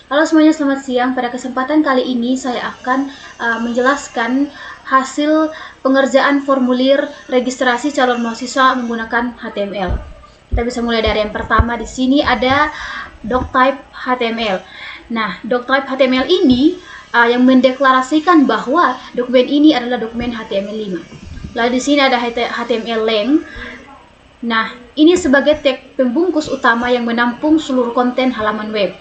Halo semuanya, selamat siang. Pada kesempatan kali ini saya akan menjelaskan hasil pengerjaan formulir registrasi calon mahasiswa menggunakan HTML. Kita bisa mulai dari yang pertama. Di sini ada doctype HTML. Nah, doctype HTML ini yang mendeklarasikan bahwa dokumen ini adalah dokumen HTML5. Lalu di sini ada HTML length. Nah, ini sebagai tag pembungkus utama yang menampung seluruh konten halaman web.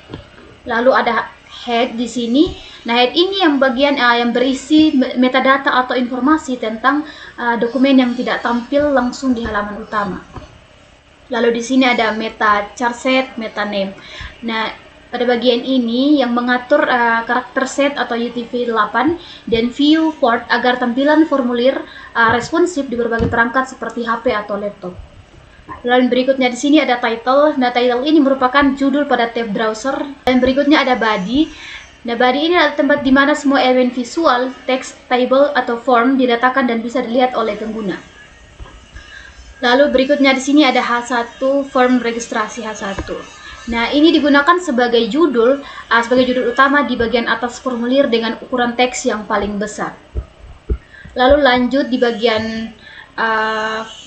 Lalu ada head di sini. Nah, head ini yang bagian yang berisi metadata atau informasi tentang dokumen yang tidak tampil langsung di halaman utama. Lalu di sini ada meta charset, meta name. Nah, pada bagian ini yang mengatur karakter set atau UTF-8 dan viewport agar tampilan formulir responsif di berbagai perangkat seperti HP atau laptop. Lalu berikutnya di sini ada title. Nah, title ini merupakan judul pada tab browser. Dan berikutnya ada body. Nah, body ini adalah tempat di mana semua elemen visual, teks, table, atau form didatakan dan bisa dilihat oleh pengguna. Lalu berikutnya di sini ada H1, form registrasi H1. Nah, ini digunakan sebagai judul utama di bagian atas formulir dengan ukuran teks yang paling besar. Lalu lanjut di bagian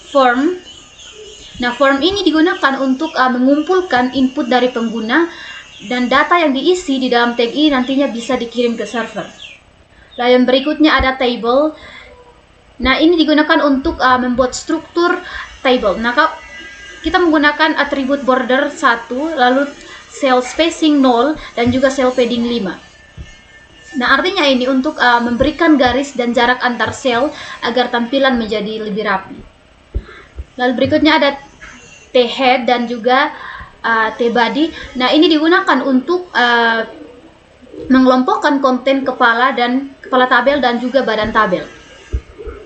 form. Nah, form ini digunakan untuk mengumpulkan input dari pengguna dan data yang diisi di dalam tag ini nantinya bisa dikirim ke server. Lalu yang berikutnya ada table. Nah, ini digunakan untuk membuat struktur table. Nah, kita menggunakan atribut border 1, lalu cell spacing 0, dan juga cell padding 5. Nah, artinya ini untuk memberikan garis dan jarak antar sel agar tampilan menjadi lebih rapi. Lalu berikutnya ada T-head dan juga T-body. Nah, ini digunakan untuk mengelompokkan konten kepala tabel dan juga badan tabel.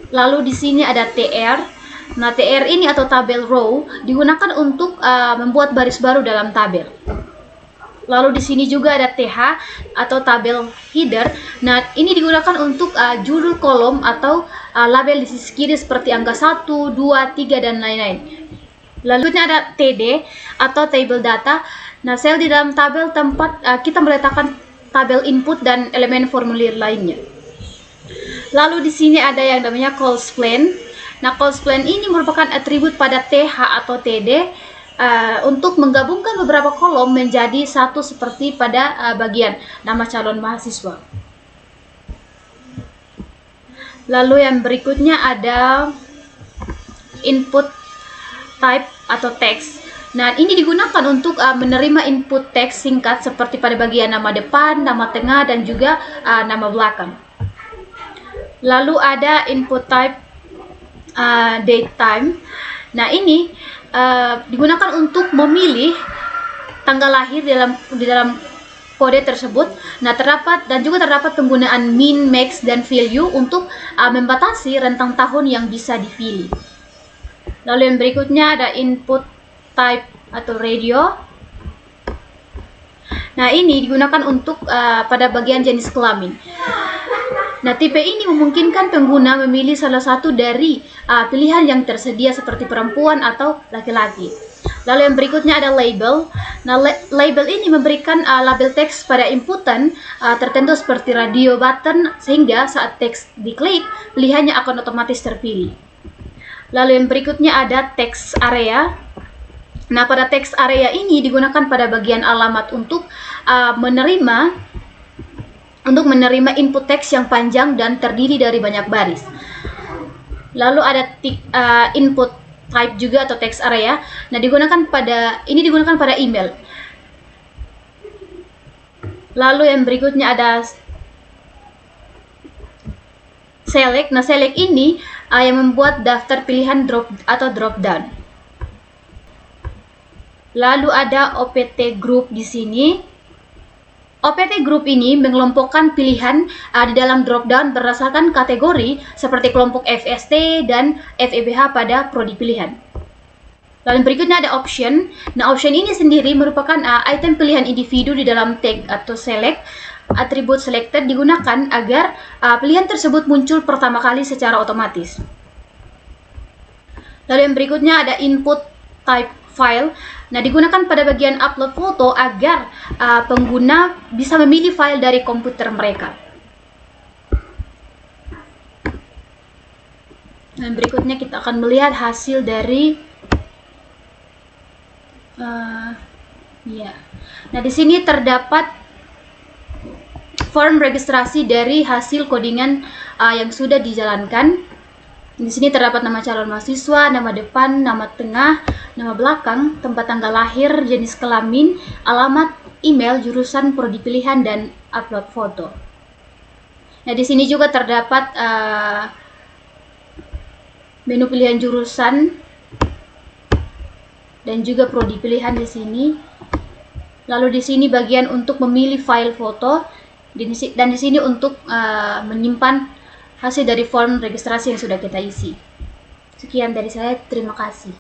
Lalu di sini ada TR. Nah, TR ini atau tabel row digunakan untuk membuat baris baru dalam tabel. Lalu di sini juga ada TH atau tabel header. Nah, ini digunakan untuk judul kolom atau label di sisi kiri seperti angka 1, 2, 3, dan lain-lain. Lalu ada TD atau table data. Nah, sel di dalam tabel tempat kita meletakkan tabel input dan elemen formulir lainnya. Lalu di sini ada yang namanya calls plan. Nah, calls plan ini merupakan atribut pada TH atau TD untuk menggabungkan beberapa kolom menjadi satu seperti pada bagian nama calon mahasiswa. Lalu yang berikutnya ada input type atau teks. Nah, ini digunakan untuk menerima input teks singkat seperti pada bagian nama depan, nama tengah, dan juga nama belakang. Lalu ada input type date time. Nah, ini digunakan untuk memilih tanggal lahir di dalam kode tersebut. Nah, terdapat penggunaan min, max, dan value untuk membatasi rentang tahun yang bisa dipilih. Lalu yang berikutnya ada input type atau radio. Nah, ini digunakan untuk pada bagian jenis kelamin. Nah, tipe ini memungkinkan pengguna memilih salah satu dari pilihan yang tersedia seperti perempuan atau laki-laki. Lalu yang berikutnya ada label. Nah, label ini memberikan label teks pada inputan tertentu seperti radio button sehingga saat teks diklik, pilihannya akan otomatis terpilih. Lalu yang berikutnya ada text area. Nah, pada text area ini digunakan pada bagian alamat untuk menerima input teks yang panjang dan terdiri dari banyak baris. Lalu ada input type juga atau text area. Nah, digunakan pada email. Lalu yang berikutnya ada select. Nah, select ini yang membuat daftar pilihan drop down. Lalu ada OPT group di sini. OPT group ini mengelompokkan pilihan di dalam drop down berdasarkan kategori seperti kelompok FST dan FEBH pada prodi pilihan. Lalu berikutnya ada option. Nah, option ini sendiri merupakan item pilihan individu di dalam tag atau select. Atribut selected digunakan agar pilihan tersebut muncul pertama kali secara otomatis. Lalu yang berikutnya ada input type file. Nah, digunakan pada bagian upload foto agar pengguna bisa memilih file dari komputer mereka. Dan berikutnya kita akan melihat hasil dari Nah, di sini terdapat form registrasi dari hasil codingan yang sudah dijalankan. Di sini terdapat nama calon mahasiswa, nama depan, nama tengah, nama belakang, tempat tanggal lahir, jenis kelamin, alamat, email, jurusan prodi pilihan, dan upload foto. Nah, di sini juga terdapat menu pilihan jurusan dan juga prodi pilihan di sini. Lalu di sini bagian untuk memilih file foto, dan di sini untuk menyimpan hasil dari form registrasi yang sudah kita isi. Sekian dari saya, terima kasih.